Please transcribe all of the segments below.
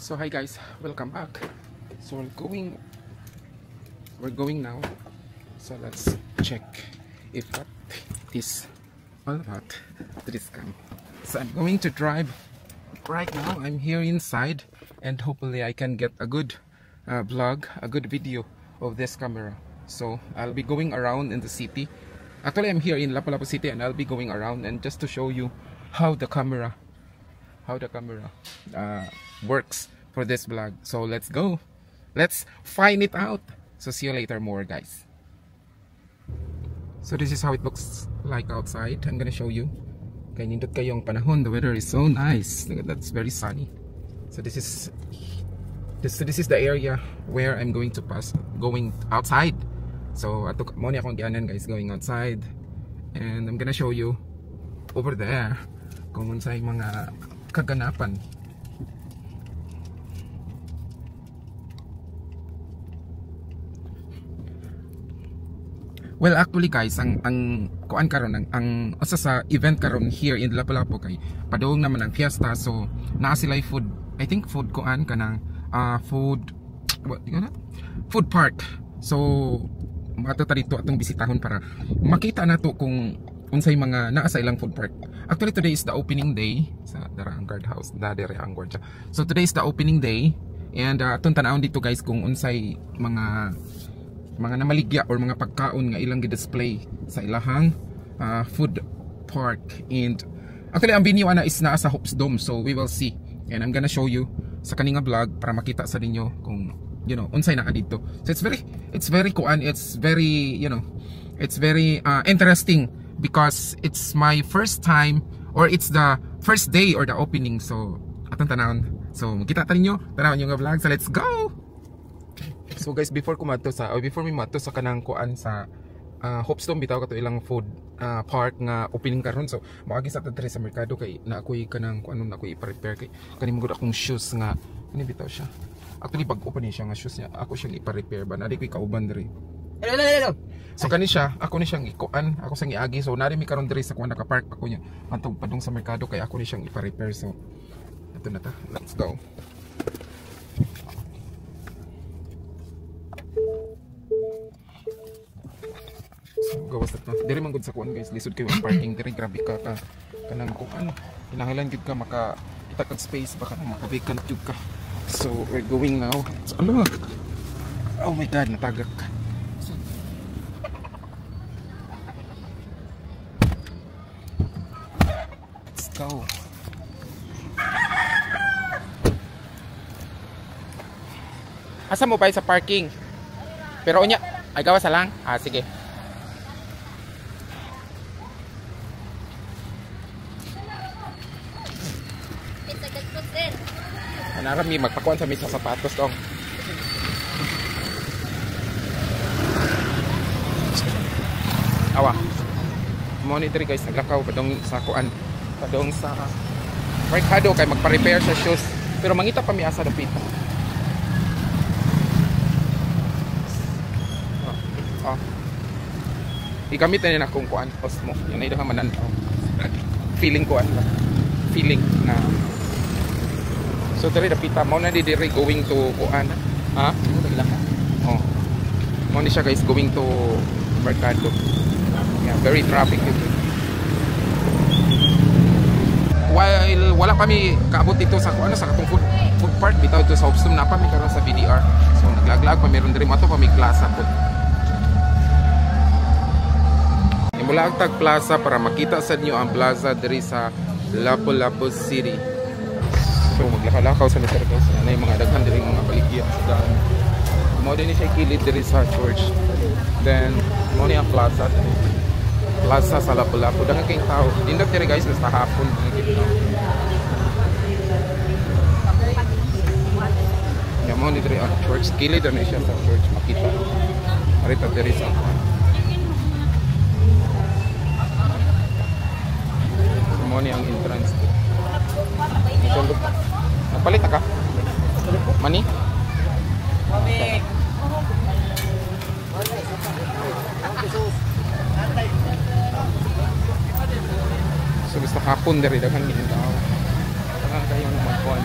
So hi guys, welcome back. So we're going now. So let's check if what this all about this cam. So I'm going to drive right now. I'm here inside and hopefully I can get a good vlog, a good video of this camera. So I'll be going around in the city. Actually I'm here in Lapu-Lapu City and I'll be going around and just to show you how the camera works for this vlog. So let's go, let's find it out. So see you later more guys. So this is how it looks like outside. I'm gonna show you. Kaya nindot kayong panahon, the weather is so nice. Look at that, it's very sunny. So this is the area where I'm going to pass, going outside. So ato mo ni akong gianan guys, going outside, and I'm gonna show you over there kung unsay mga kaganapan. Well actually guys, ang kuan karon ang usa sa event karon here in Lapu-Lapu kay padung naman ang fiesta. So naa sila food, I think food kuan kanang food park. So mato ta dito atong bisitahon para makita nato kung unsay mga naa sa ilang food park. Actually today is the opening day sa Darang Guard House, Darang Guard. So today is the opening day and atong tan-awon dito guys kung unsay mga namaligya or mga pagkaon nga ilang gi-display sa ilahang food park. And actually ang venue ana is naa sa Hopes Dome, so we will see and I'm gonna show you sa kaninga vlog para makita sa ninyo kung you know unsay naa dito. So it's very kuan, it's very it's very interesting because it's my first time or it's the first day or the opening. So atong tanawon, so makita ta ninyo tanawon yung vlog. So let's go. So guys, before mi mato sa kanang kuan sa Hopes Dome bitaw kato ilang food park nga opening karon. So maagi sa tadre sa merkado kay na ako'y kanang kuan na ako'y i-prepare kay kaning gud akong shoes nga ini bitaw siya. Actually pag open niya nga shoes niya, ako siyang i-repair ba na di ko'y kauban diri. Hello. So kani siya, ako ni siyang ikuan, ako sang iagi. So nari mi karon diri sa kuan naka-park ako niya. Antong padung sa merkado kay ako ni siyang i-repair. So ito na ta. Let's go. So gawas na diri man gud sa kuan guys, lisod kayo ang parking diri, grabe ka kanang kuan. Kinahanglan gid ka maka kita kag space baka na maka-vacant jud ka. So we're going now. So, oh my god, natagak. Let's go. Asa mo ba sa parking? Pero unya, ay gawas lang. Sige. Narami magpakuan sa misa sapatos dong. Awa. Monitor guys, naglakaw padong sa kuan. Padong sa merkado kay magpa-repair sa shoes. Pero mangita pa mi asa dapit. Igamit na nila akong kuan Osmo. Yan ay daw mananaw. Feeling kuan. Feeling na so diri dapita mo na diri going to kuan. Oh. Mo ni siya guys going to merkado. Yeah, very traffic dito. While wala pa mi kaabot dito sa kuan sa katong food park bitaw ito sa Hopes Dome na pa mi karon sa BDR. So naglaglag pa meron diri mato pa mi plaza pud. Imulagtag plaza para makita sa inyo ang plaza diri sa Lapu-Lapu City. So maglakaw-lakaw sa Mr. guys. Yan ay mga daghan diri mga baligya. Mo din siya kilid diri sa church. Then mo ni ang plaza. Plaza sa Lapu-Lapu. Daghan kayong tao. Dindot diri guys basta hapon. Yan mo ni diri ang church. Kilid na siya sa church makita. Arita diri sa mo ni ang entrance. Nagpalit na ka? Mani? So basta hapon dari daghan din tao. Kayong magkuhan,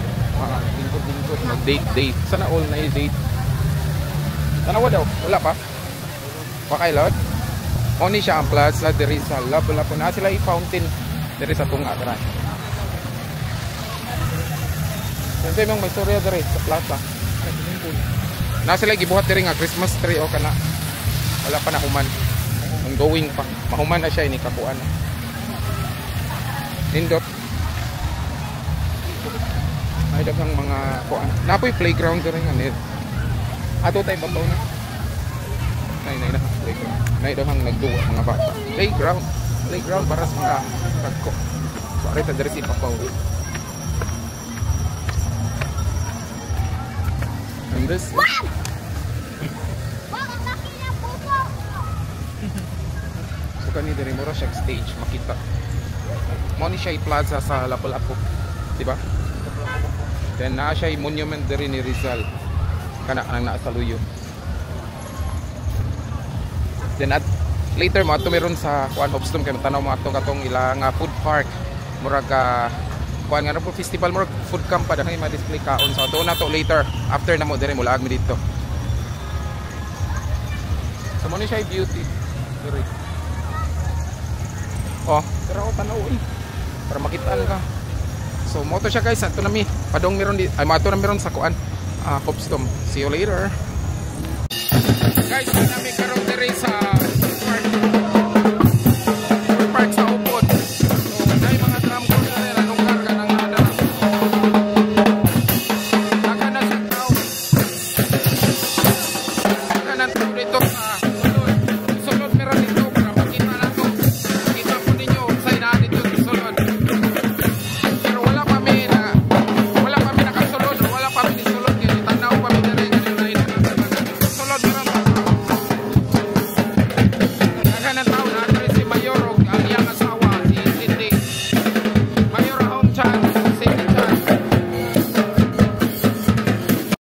lingkod-lingkod. mag-date. Sana all na date. Sana daw? Wala pa? Pakailot? O ni siya ang plaza diri sa Lapu-Lapu. Na sila i-fountain diri sa tunga. Yan sa imong may storya diri sa plaza. Na sila gibuhat diri nga Christmas tree o kana. Wala pa na human. Ongoing pa. Mahuman na siya ini kakuan. Nindot. May daghang mga kuan. Napoy playground diri nga nit. Ato tay babaw na. Nay na playground. Nay daghang nagduwa mga bata. Playground para sa mga tagko. Sorry ta diri si babaw. And this so kani diri mura siya stage makita. Mo ni siya plaza sa Lapu-Lapu, di ba? Then naa siya monument diri ni Rizal. Kana ang naa sa Luyo. Then at later mo ato meron sa kuan Hopstom kay tanaw mo ato katong ilang food park. Murag kuan nga po festival murag food camp pa dahil ma-display kaon so ato na to later after na mo diri mo laag mi dito. So mo ni siya beauty. Diri. Oh, pero ako tanaw para makitaan ka. So mo to siya guys, ato na mi padong meron di ay mato na meron sa kuan Hopstom. See you later. Guys, nami karon diri sa